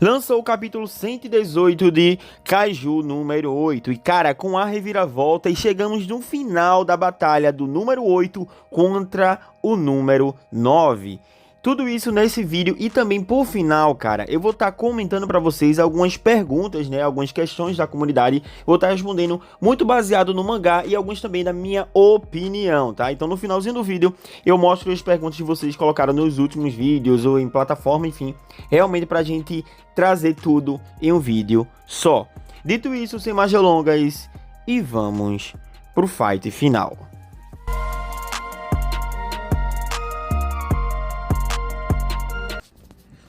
Lançou o capítulo 118 de Kaiju número 8. E cara, com a reviravolta e chegamos no final da batalha do número 8 contra o número 9. Tudo isso nesse vídeo e também por final, cara, eu vou estar comentando para vocês algumas perguntas, né, algumas questões da comunidade. Vou estar respondendo muito baseado no mangá e alguns também da minha opinião, tá? Então no finalzinho do vídeo eu mostro as perguntas que vocês colocaram nos últimos vídeos ou em plataforma, enfim, realmente pra gente trazer tudo em um vídeo só. Dito isso, sem mais delongas, e vamos pro fight final.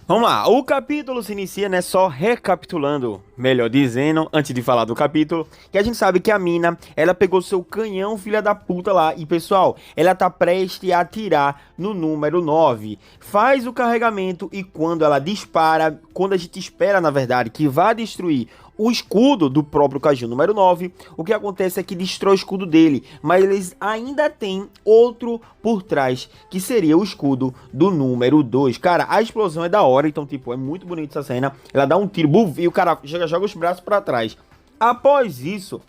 Vamos lá, o capítulo se inicia, né, só recapitulando, melhor dizendo, antes de falar do capítulo, que a gente sabe que a mina, ela pegou seu canhão filha da puta lá, e pessoal, ela tá prestes a atirar no número 9, faz o carregamento e quando ela dispara, quando a gente espera na verdade que vá destruir o escudo do próprio Kaiju número 9, o que acontece é que destrói o escudo dele, mas eles ainda tem outro por trás, que seria o escudo do número 2. Cara, a explosão é da hora, então tipo, é muito bonita essa cena. Ela dá um tiro, buf, e o cara joga os braços para trás. Após isso,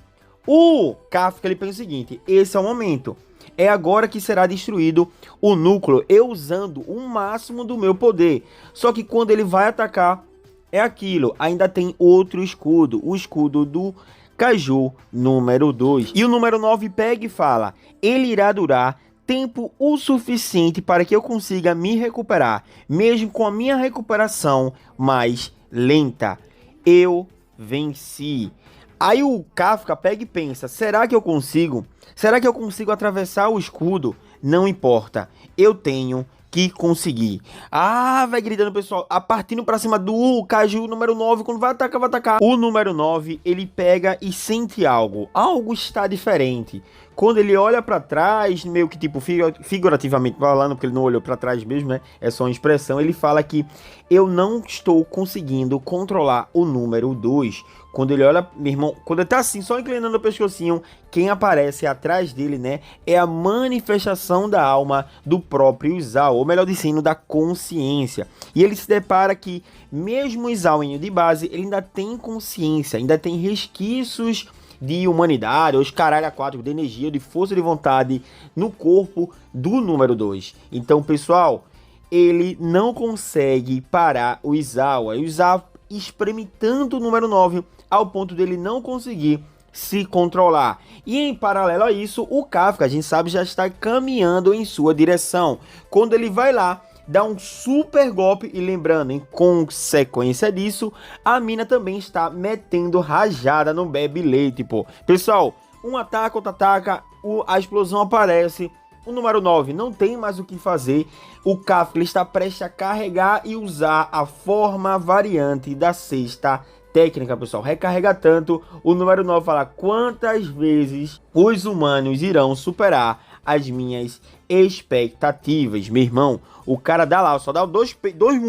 o Kafka ele pensa o seguinte: esse é o momento. É agora que será destruído o núcleo, eu usando o máximo do meu poder. Só que quando ele vai atacar, é aquilo, ainda tem outro escudo, o escudo do Kaiju número 2. E o número 9 pega e fala: ele irá durar tempo o suficiente para que eu consiga me recuperar, mesmo com a minha recuperação mais lenta. Eu venci. Aí o Kafka pega e pensa: será que eu consigo? Será que eu consigo atravessar o escudo? Não importa, eu tenho que conseguir. Ah, vai gritando, pessoal, partindo pra cima do Kaiju número 9, quando vai atacar, vai atacar. O número 9, ele pega e sente algo. Algo está diferente. Quando ele olha pra trás, meio que tipo, figurativamente falando, porque ele não olhou pra trás mesmo, né? É só uma expressão. Ele fala que eu não estou conseguindo controlar o número 2. Quando ele olha, meu irmão, quando ele tá assim, só inclinando o pescocinho, quem aparece atrás dele, né, é a manifestação da alma do próprio Isao, ou melhor dizendo, da consciência. E ele se depara que, mesmo o Isao de base, ele ainda tem consciência, ainda tem resquícios de humanidade, ou os caralho aquáticos, de energia, de força de vontade no corpo do número 2. Então, pessoal, ele não consegue parar o Isao. O Isao espreme tanto o número 9 ao ponto dele não conseguir se controlar. E em paralelo a isso, o Kafka, a gente sabe, já está caminhando em sua direção. Quando ele vai lá, dá um super golpe e lembrando, em consequência disso, a mina também está metendo rajada no bebe leite, pô. Pessoal, um ataca, outro ataca, a explosão aparece. O número 9 não tem mais o que fazer. O Kafka está prestes a carregar e usar a forma variante da sexta técnica, pessoal. Recarrega tanto. O número 9 fala: quantas vezes os humanos irão superar as minhas expectativas? Meu irmão, o cara dá lá, só dá dois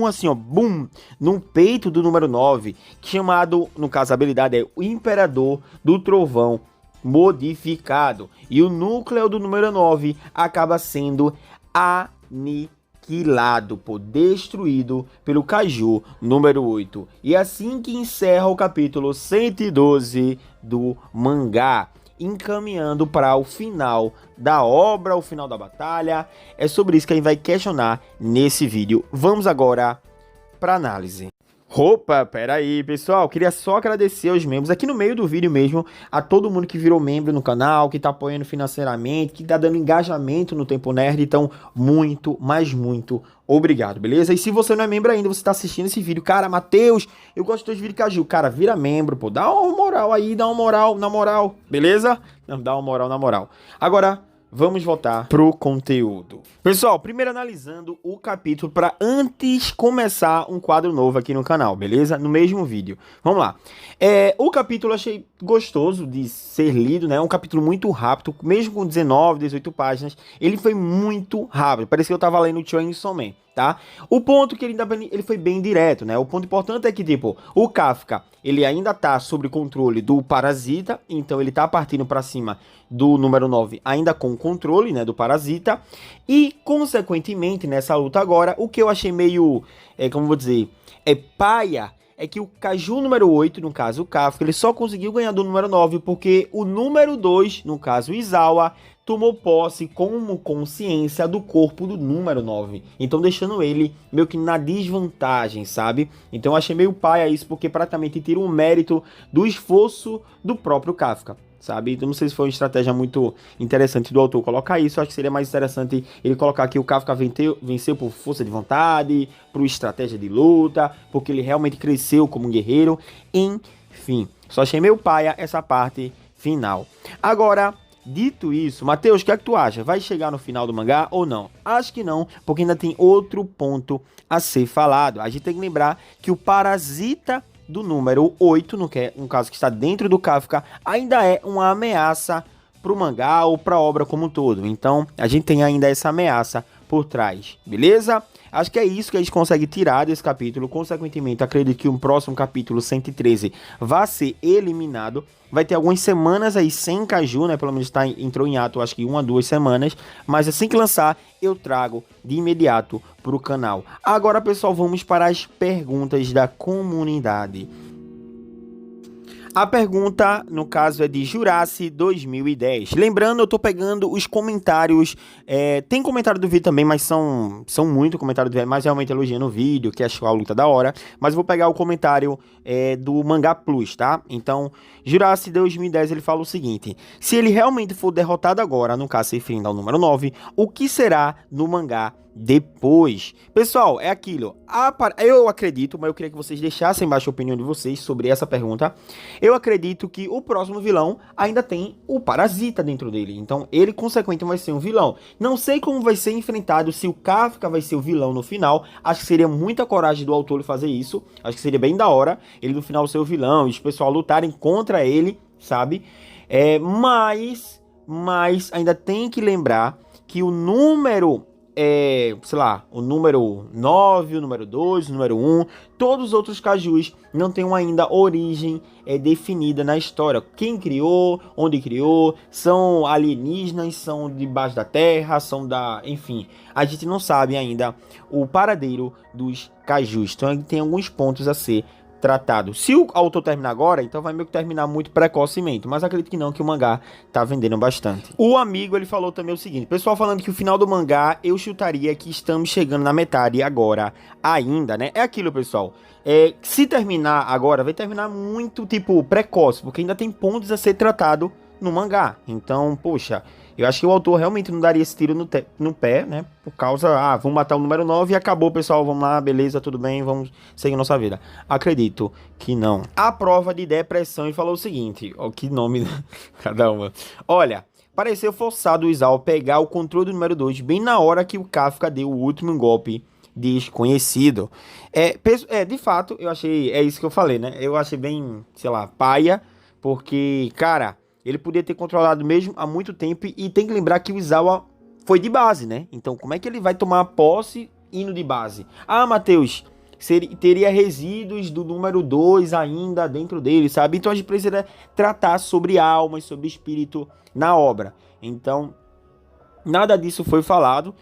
assim, ó, bum, no peito do número 9, chamado, no caso a habilidade é o Imperador do Trovão modificado, e o núcleo do número 9 acaba sendo aniquilado, destruído pelo Kaiju número 8. E assim que encerra o capítulo 112 do mangá, encaminhando para o final da obra, o final da batalha. É sobre isso que a gente vai questionar nesse vídeo. Vamos agora para análise. Opa, pera aí, pessoal, queria só agradecer aos membros aqui no meio do vídeo mesmo, a todo mundo que virou membro no canal, que tá apoiando financeiramente, que tá dando engajamento no Tempo Nerd. Então, muito, mas muito obrigado, beleza? E se você não é membro ainda, você tá assistindo esse vídeo, cara, Matheus, eu gosto dos vídeos Kaiju, cara, vira membro, pô, dá uma moral aí, dá uma moral, na moral, beleza? Não, dá uma moral, na moral. Agora, vamos voltar pro conteúdo. Pessoal, primeiro analisando o capítulo para antes começar um quadro novo aqui no canal, beleza? No mesmo vídeo. Vamos lá. O capítulo eu achei gostoso de ser lido, né? Um capítulo muito rápido, mesmo com 19, 18 páginas, ele foi muito rápido. Parecia que eu tava lendo o Chainsaw Man, tá? O ponto que ele foi bem direto, né? O ponto importante é que, tipo, o Kafka, ele ainda tá sob controle do Parasita, então ele tá partindo para cima do número 9, ainda com controle, né, do Parasita, e, consequentemente, nessa luta agora, o que eu achei meio, como vou dizer, paia, é que o Kaiju número 8, no caso o Kafka, ele só conseguiu ganhar do número 9 porque o número 2, no caso o Izawa, tomou posse como consciência do corpo do número 9. Então deixando ele meio que na desvantagem, sabe? Então eu achei meio paia isso, porque praticamente tira um mérito do esforço do próprio Kafka, sabe? Então não sei se foi uma estratégia muito interessante do autor colocar isso. Eu acho que seria mais interessante ele colocar que o Kafka venceu por força de vontade, por estratégia de luta, porque ele realmente cresceu como um guerreiro. Enfim, só achei meio paia essa parte final. Agora, dito isso, Matheus, o que é que tu acha? Vai chegar no final do mangá ou não? Acho que não, porque ainda tem outro ponto a ser falado. A gente tem que lembrar que o parasita do número 8, no caso que está dentro do Kafka, ainda é uma ameaça pro mangá ou pra obra como um todo. Então, a gente tem ainda essa ameaça por trás, beleza? Acho que é isso que a gente consegue tirar desse capítulo. Consequentemente, acredito que o próximo capítulo 113 vai ser eliminado. Vai ter algumas semanas aí sem Kaiju, né? Pelo menos entrou em ato, acho que 1 a 2 semanas. Mas assim que lançar, eu trago de imediato pro canal. Agora, pessoal, vamos para as perguntas da comunidade. A pergunta, no caso, é de Juraci 2010. Lembrando, eu tô pegando os comentários. Tem comentário do vídeo também, mas são muito comentários do vídeo, mas realmente elogiando o vídeo, que achou a luta da hora. Mas eu vou pegar o comentário do Mangá Plus, tá? Então, Juraci 2010, ele fala o seguinte: se ele realmente for derrotado agora, no caso se referindo ao número 9, o que será no mangá depois? Pessoal, é aquilo. Eu acredito, mas eu queria que vocês deixassem embaixo a opinião de vocês sobre essa pergunta. Eu acredito que o próximo vilão ainda tem o Parasita dentro dele. Então, ele, consequentemente, vai ser um vilão. Não sei como vai ser enfrentado, se o Kafka vai ser o vilão no final. Acho que seria muita coragem do autor fazer isso. Acho que seria bem da hora ele no final ser o vilão e os pessoal lutarem contra ele, sabe? Mas ainda tem que lembrar que o número... sei lá, o número 9, o número 2, o número 1, todos os outros Kaijus não têm ainda origem definida na história. Quem criou, onde criou, são alienígenas, são debaixo da terra, enfim, a gente não sabe ainda o paradeiro dos Kaijus. Então tem alguns pontos a ser tratado. Se o autor terminar agora, então vai meio que terminar muito precocemente, mas acredito que não, que o mangá tá vendendo bastante. O amigo, ele falou também o seguinte: pessoal falando que o final do mangá, eu chutaria que estamos chegando na metade agora ainda, né? É aquilo, pessoal. Se terminar agora, vai terminar muito, tipo, precoce, porque ainda tem pontos a ser tratado no mangá. Então, poxa, eu acho que o autor realmente não daria esse tiro no pé, né? Por causa, vamos matar o número 9 e acabou, pessoal, vamos lá, beleza, tudo bem, vamos seguir nossa vida. Acredito que não. A prova de depressão, ele falou o seguinte, ó, que nome cada uma. Olha, pareceu forçado o Izawa pegar o controle do número 2 bem na hora que o Kafka deu o último golpe desconhecido. De fato, eu achei, é isso que eu falei, né? Eu achei bem, sei lá, paia, porque, cara, ele podia ter controlado mesmo há muito tempo, e tem que lembrar que o Izawa foi de base, né? Então, como é que ele vai tomar posse indo de base? Matheus, teria resíduos do número 2 ainda dentro dele, sabe? Então, a gente precisa tratar sobre almas, sobre espírito na obra. Então, nada disso foi falado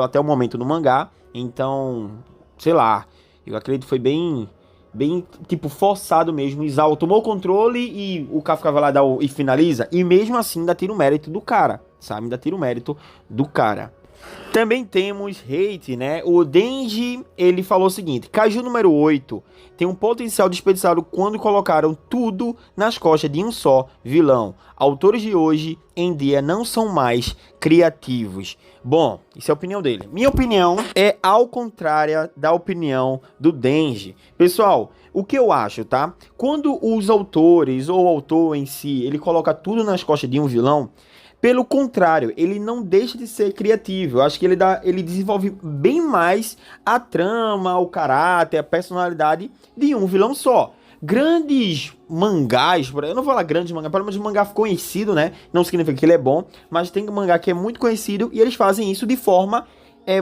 até o momento no mangá. Então, sei lá, eu acredito que foi bem, tipo, forçado mesmo. O Izawa tomou o controle e o Kafka vai lá e finaliza. E mesmo assim ainda tira o mérito do cara, sabe? Ainda tira o mérito do cara. Também temos hate, né? O Denji, ele falou o seguinte: Kaiju número 8 tem um potencial desperdiçado quando colocaram tudo nas costas de um só vilão. Autores de hoje em dia não são mais criativos. Bom, isso é a opinião dele. Minha opinião é ao contrário da opinião do Denji. Pessoal, o que eu acho, tá? Quando os autores ou o autor em si, ele coloca tudo nas costas de um vilão, pelo contrário, ele não deixa de ser criativo. Eu acho que ele desenvolve bem mais a trama, o caráter, a personalidade de um vilão só. Grandes mangás, eu não vou falar grandes mangás, pelo menos um mangá conhecido, né? Não significa que ele é bom, mas tem um mangá que é muito conhecido e eles fazem isso de forma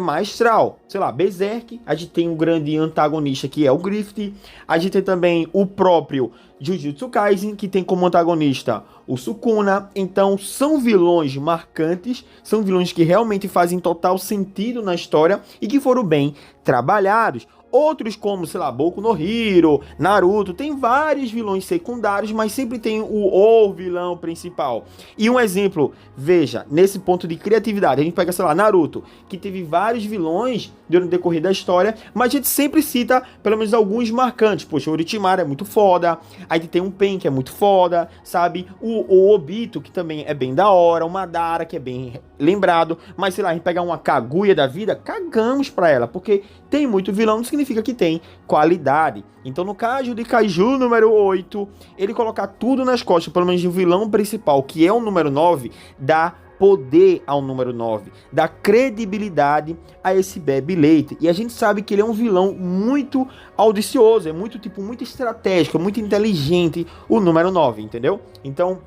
maestral. Sei lá, Berserk, a gente tem um grande antagonista que é o Griffith, a gente tem também o próprio Jujutsu Kaisen, que tem como antagonista o Sukuna. Então são vilões marcantes, são vilões que realmente fazem total sentido na história e que foram bem trabalhados. Outros como, sei lá, Boku no Hero, Naruto, tem vários vilões secundários, mas sempre tem o vilão principal. E um exemplo, veja, nesse ponto de criatividade, a gente pega, sei lá, Naruto, que teve vários vilões durante o decorrer da história, mas a gente sempre cita pelo menos alguns marcantes. Poxa, o Orochimaru é muito foda, aí tem um Pen que é muito foda, sabe? O Obito, que também é bem da hora, o Madara, que é bem lembrado, mas sei lá, a gente pegar uma Kaguya da vida, cagamos pra ela, porque tem muito vilão, não significa que tem qualidade. Então no caso de Kaiju número 8, ele colocar tudo nas costas, pelo menos o vilão principal, que é o número 9, dá poder ao número 9, dá credibilidade a esse Beyblade. E a gente sabe que ele é um vilão muito audicioso, é muito muito estratégico, muito inteligente, o número 9, entendeu? Então,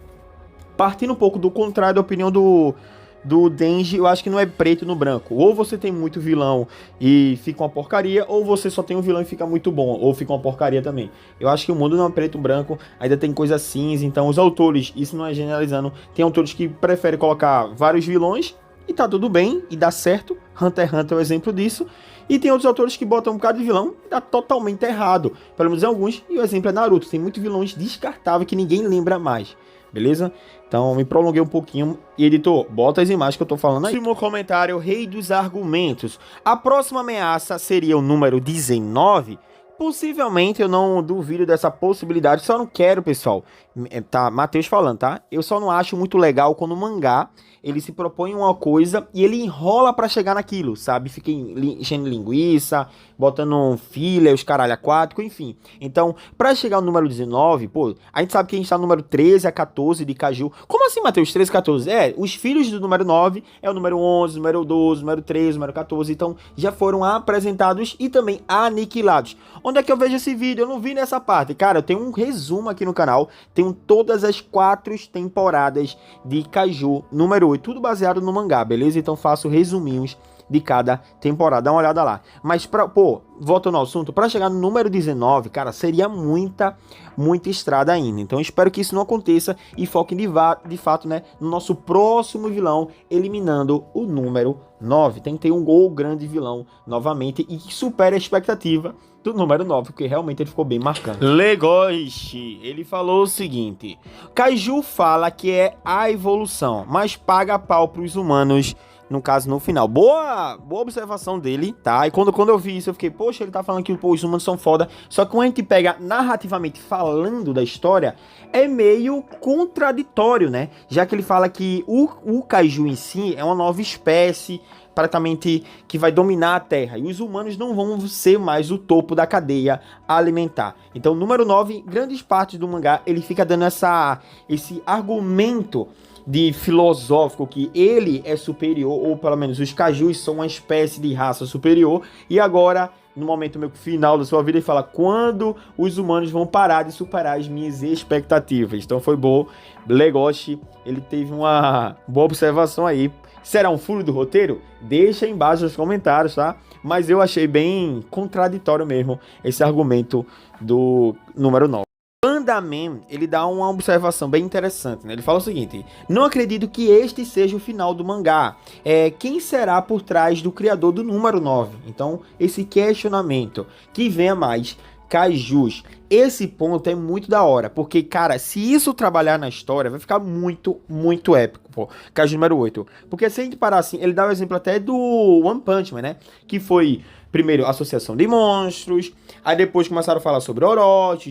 partindo um pouco do contrário da opinião do Denji, eu acho que não é preto no branco. Ou você tem muito vilão e fica uma porcaria, ou você só tem um vilão e fica muito bom, ou fica uma porcaria também. Eu acho que o mundo não é preto no branco, ainda tem coisa cinza, então os autores, isso não é generalizando, tem autores que preferem colocar vários vilões e tá tudo bem, e dá certo. Hunter x Hunter é o exemplo disso. E tem outros autores que botam um bocado de vilão e dá totalmente errado, pelo menos em alguns, e o exemplo é Naruto, tem muitos vilões descartáveis que ninguém lembra mais. Beleza? Então me prolonguei um pouquinho. E editor, bota as imagens que eu tô falando aí. Último comentário, rei dos argumentos. A próxima ameaça seria o número 19? Possivelmente, eu não duvido dessa possibilidade. Só não quero, pessoal. Tá, Matheus falando, tá? Eu só não acho muito legal quando o mangá ele se propõe uma coisa e ele enrola pra chegar naquilo, sabe? Fica enchendo linguiça, botando filler, os caralho aquático, enfim. Então, pra chegar no número 19, pô, a gente sabe que a gente tá no número 13 a 14 de Kaiju. Como assim, Matheus? 13 a 14? É, os filhos do número 9 é o número 11, número 12, número 13, número 14. Então, já foram apresentados e também aniquilados. Onde é que eu vejo esse vídeo? Eu não vi nessa parte. Cara, eu tenho um resumo aqui no canal. Tenho todas as 4 temporadas de Kaiju número 8. Tudo baseado no mangá, beleza? Então faço resuminhos de cada temporada. Dá uma olhada lá. Mas, voltando ao assunto, para chegar no número 19, cara, seria muita estrada ainda. Então espero que isso não aconteça e foquem de fato, né, no nosso próximo vilão, eliminando o número 9. Tem que ter um gol grande vilão novamente e que supere a expectativa do número 9, porque realmente ele ficou bem marcante. Legoshi, ele falou o seguinte: Kaiju fala que é a evolução, mas paga pau pros humanos, no caso, no final. Boa observação dele, tá? E quando eu vi isso, eu fiquei, poxa, ele tá falando que os humanos são foda. Só que quando a gente pega narrativamente falando da história, é meio contraditório, né? Já que ele fala que o Kaiju em si é uma nova espécie, praticamente que vai dominar a Terra. E os humanos não vão ser mais o topo da cadeia alimentar. Então, número 9, grandes partes do mangá, ele fica dando esse argumento de filosófico que ele é superior, ou pelo menos os Kaijus são uma espécie de raça superior, e agora, no momento meio final da sua vida, ele fala quando os humanos vão parar de superar as minhas expectativas. Então foi bom. Legoshi, ele teve uma boa observação aí. Será um furo do roteiro? Deixa aí embaixo nos comentários, tá? Mas eu achei bem contraditório mesmo esse argumento do número 9. Pandaman, ele dá uma observação bem interessante, né? Ele fala o seguinte: não acredito que este seja o final do mangá. Quem será por trás do criador do número 9? Então, esse questionamento, que venha mais Kaijus. Esse ponto é muito da hora, porque, cara, se isso trabalhar na história, vai ficar muito épico, pô. Kaiju número 8. Porque se a gente parar assim, ele dá o exemplo até do One Punch Man, né? Que foi, primeiro, associação de monstros, aí depois começaram a falar sobre Orochi,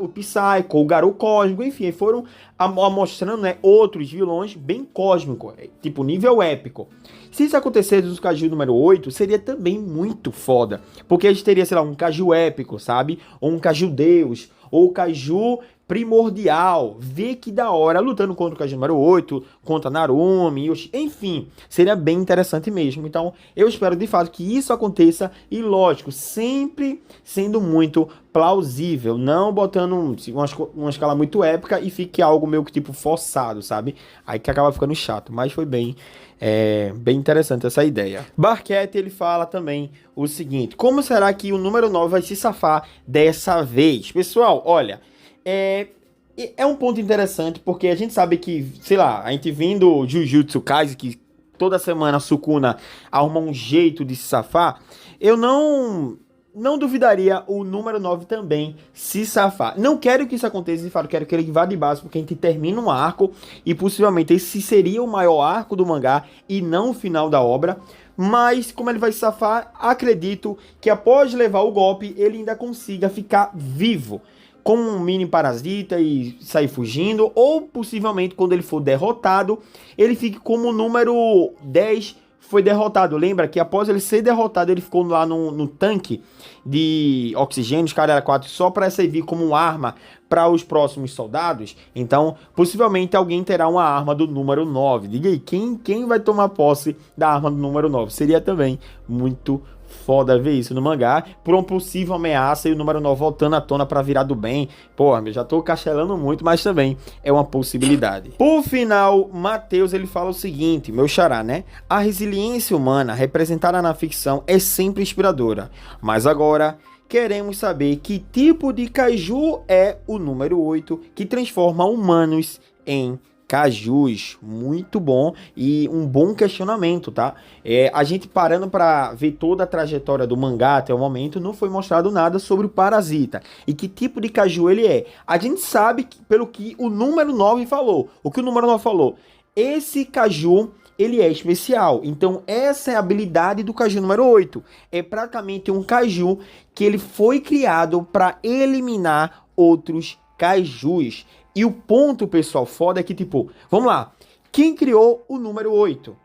o Psycho, o Garou Cósmico, enfim, foram mostrando, né, outros vilões bem cósmicos, tipo nível épico. Se isso acontecer no Kaiju número 8, seria também muito foda, porque a gente teria, sei lá, um Kaiju épico, sabe? Ou um Kaiju Deus, ou Kaiju primordial, vê que da hora, lutando contra o Kaiju número 8, contra Narumi, Yoshi, enfim, seria bem interessante mesmo. Então, eu espero de fato que isso aconteça e, lógico, sempre sendo muito plausível, não botando uma escala muito épica e fique algo meio que tipo forçado, sabe? Aí que acaba ficando chato, mas foi bem interessante essa ideia. Barquete, ele fala também o seguinte: como será que o número 9 vai se safar dessa vez? Pessoal, olha, é um ponto interessante, porque a gente sabe que, sei lá, a gente vindo Jujutsu Kaisen, que toda semana a Sukuna arruma um jeito de se safar, eu não não duvidaria o número 9 também se safar. Não quero que isso aconteça, de fato, quero que ele vá de base, porque a gente termina um arco e possivelmente esse seria o maior arco do mangá e não o final da obra. Mas como ele vai se safar, acredito que após levar o golpe, ele ainda consiga ficar vivo como um mini parasita e sair fugindo, ou possivelmente quando ele for derrotado, ele fique como o número 10 foi derrotado. Lembra que após ele ser derrotado, ele ficou lá no tanque de oxigênio, os caras 4, só para servir como uma arma para os próximos soldados. Então, possivelmente alguém terá uma arma do número 9. Diga aí, quem vai tomar posse da arma do número 9? Seria também muito foda ver isso no mangá, por uma possível ameaça e o número 9 voltando à tona pra virar do bem. Porra, eu já tô castelando muito, mas também é uma possibilidade. Por final, Matheus ele fala o seguinte, meu xará, né? A resiliência humana representada na ficção é sempre inspiradora, mas agora queremos saber que tipo de kaiju é o número 8 que transforma humanos em cajus. Muito bom e um bom questionamento, tá? A gente parando para ver toda a trajetória do mangá até o momento, não foi mostrado nada sobre o parasita e que tipo de caju ele é. A gente sabe que, pelo que o número 9 falou. O que o número 9 falou? Esse caju ele é especial. Então essa é a habilidade do caju número 8. É praticamente um caju que ele foi criado para eliminar outros cajus. E o ponto, pessoal, foda é que, tipo, vamos lá. Quem criou o número 8?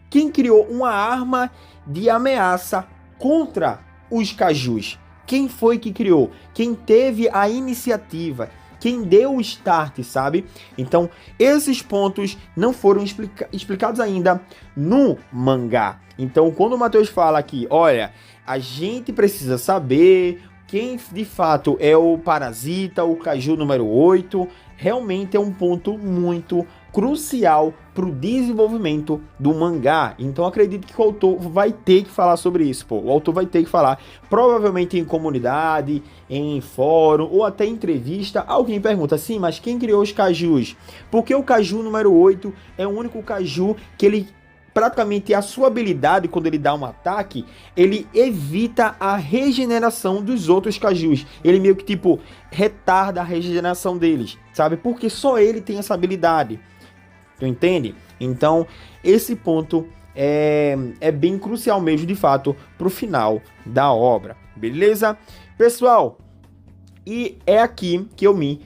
Quem criou uma arma de ameaça contra os cajus? Quem foi que criou? Quem teve a iniciativa? Quem deu o start, sabe? Então, esses pontos não foram explicados ainda no mangá. Então, quando o Matheus fala aqui, olha, a gente precisa saber quem de fato é o parasita, o caju número 8, realmente é um ponto muito crucial para o desenvolvimento do mangá. Então acredito que o autor vai ter que falar sobre isso, pô. O autor vai ter que falar, provavelmente em comunidade, em fórum ou até em entrevista. Alguém pergunta assim, mas quem criou os cajus? Porque o caju número 8 é o único caju que ele praticamente a sua habilidade, quando ele dá um ataque, ele evita a regeneração dos outros cajus. Ele meio que, tipo, retarda a regeneração deles, sabe? Porque só ele tem essa habilidade. Tu entende? Então, esse ponto é bem crucial mesmo, de fato, pro final da obra. Beleza? Pessoal, e é aqui que eu me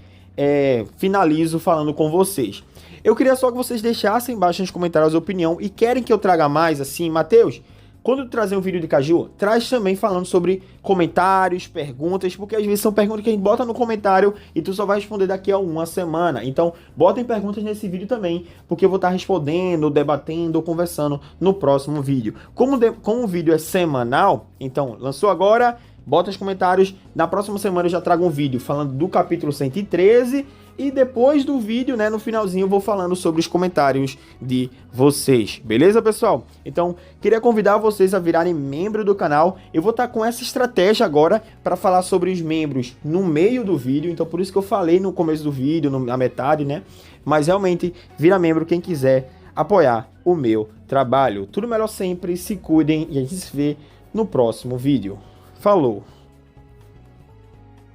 finalizo falando com vocês. Eu queria só que vocês deixassem embaixo nos comentários a opinião e querem que eu traga mais assim, Matheus, quando eu trazer um vídeo de caju, traz também falando sobre comentários, perguntas, porque às vezes são perguntas que a gente bota no comentário e tu só vai responder daqui a uma semana. Então, botem perguntas nesse vídeo também, porque eu vou estar respondendo, debatendo, conversando no próximo vídeo. Como o vídeo é semanal, então, lançou agora, bota nos comentários, na próxima semana eu já trago um vídeo falando do capítulo 113 e depois do vídeo, né, no finalzinho eu vou falando sobre os comentários de vocês, beleza, pessoal? Então, queria convidar vocês a virarem membro do canal. Eu vou estar com essa estratégia agora para falar sobre os membros no meio do vídeo, então por isso que eu falei no começo do vídeo, na metade, né? Mas realmente, vira membro quem quiser apoiar o meu trabalho. Tudo melhor sempre, se cuidem e a gente se vê no próximo vídeo. Falou!